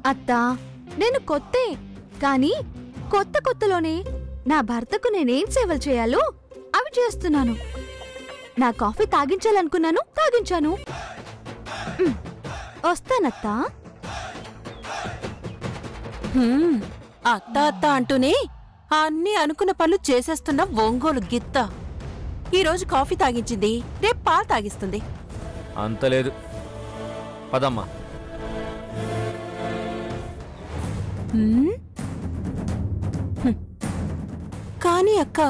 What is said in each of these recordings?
అత్తా, నేను కొత్తే, కానీ కొత్తలోనే నా భర్తకు నేనేం సేవలు చేయాలో అవి చేస్తున్నాను. నా కాఫీ తాగించాలనుకున్నాను, తాగించాను. వస్తానత్తా. అత్త అత్త అంటూనే అన్నీ అనుకున్న పనులు చేసేస్తున్న ఒంగోలు గిత్త ఈరోజు కాఫీ తాగించింది, రేపు పాలు తాగిస్తుంది. అంతలేదు, పదమ్మా. కానీ అక్క,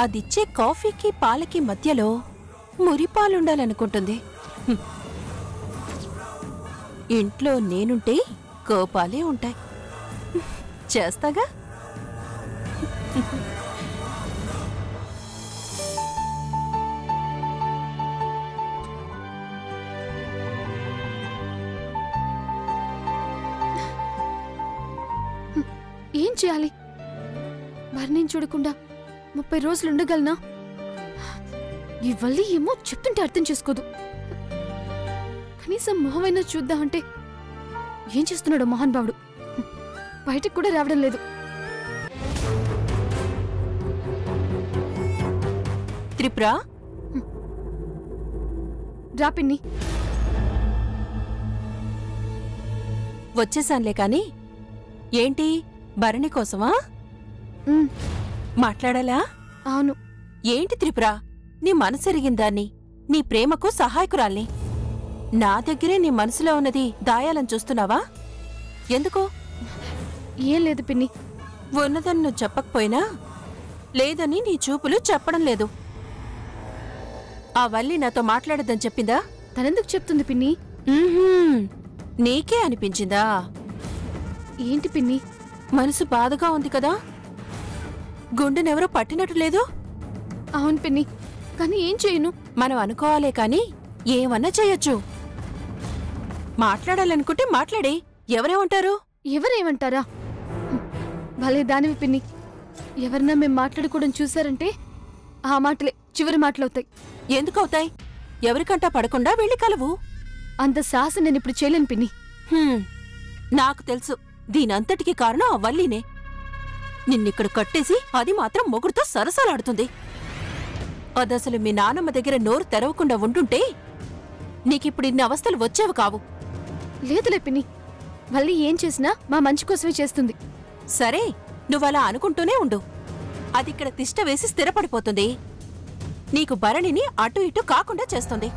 అదిచ్చే కాఫీకి పాలకి మధ్యలో మురిపాలుండాలనుకుంటుంది. ఇంట్లో నేనుంటే కోపాలే ఉంటాయి. చేస్తాగా. ఏం చేయాలి? భరణిని చూడకుండా 30 రోజులు ఉండగలనా? ఇవల్లి ఏమో చెప్తుంటే అర్థం చేసుకోదు. కనీసం మొహమైనా చూద్దామంటే ఏం చేస్తున్నాడు మోహన్ బాబుడు? బయటకు కూడా రావడం లేదు. త్రిపుర, రా పిన్ని. వచ్చేసానులే. కాని ఏంటి, భరణి కోసమా మాట్లాడాలా? అవును. ఏంటి త్రిపుర, నీ మనసెరిగిందాన్ని, నీ ప్రేమకు సహాయకురాల్ని నా దగ్గరే నీ మనసులో ఉన్నది దాయాలని చూస్తున్నావా? ఎందుకు? ఏం లేదు పిన్ని. ఉన్నదని నువ్వు చెప్పకపోయినా లేదని నీ చూపులు చెప్పడం లేదు. ఆ వల్లి నాతో మాట్లాడద్దని చెప్పిందా? తనెందుకు చెప్తుంది పిన్ని? నీకే అనిపించిందా? ఏంటి పిన్ని? మనసు బాధగా ఉంది కదా, గుండెనెవరో పట్టినట్టు లేదు? అవును పిన్ని, కానీ ఏం చేయను? మనం అనుకోవాలే కాని ఏమన్నా చెయ్యొచ్చు. మాట్లాడాలనుకుంటే మాట్లాడే, ఎవరేమంటారు? ఎవరేమంటారా? భలే దానివి పిన్ని. ఎవరన్నా మేం మాట్లాడుకోవడం చూశారంటే ఆ మాటలే చివరి మాటలవుతాయి. ఎందుకవుతాయి? ఎవరికంటా పడకుండా వెళ్ళి కలవు. అంత సాహసం నేనిప్పుడు చేయలేను పిన్ని. నాకు తెలుసు, దీనంతటికీ కారణం ఆ వల్లినే. నిన్నిక్కడ కట్టేసి అది మాత్రం మొగుడుతో సరసాలాడుతుంది. అదసలు మీ నానమ్మ దగ్గర నోరు తెరవకుండా ఉంటుంటే నీకిప్పుడు ఇన్ని అవస్థలు వచ్చేవి కావు. లేదులే పిన్ని, మళ్ళీ ఏం చేసినా మా మంచి కోసమే చేస్తుంది. సరే, నువ్వలా అనుకుంటూనే ఉండు. అదిక్కడ తిష్ట వేసి స్థిరపడిపోతుంది. నీకు భరణిని అటు ఇటు కాకుండా చేస్తుంది.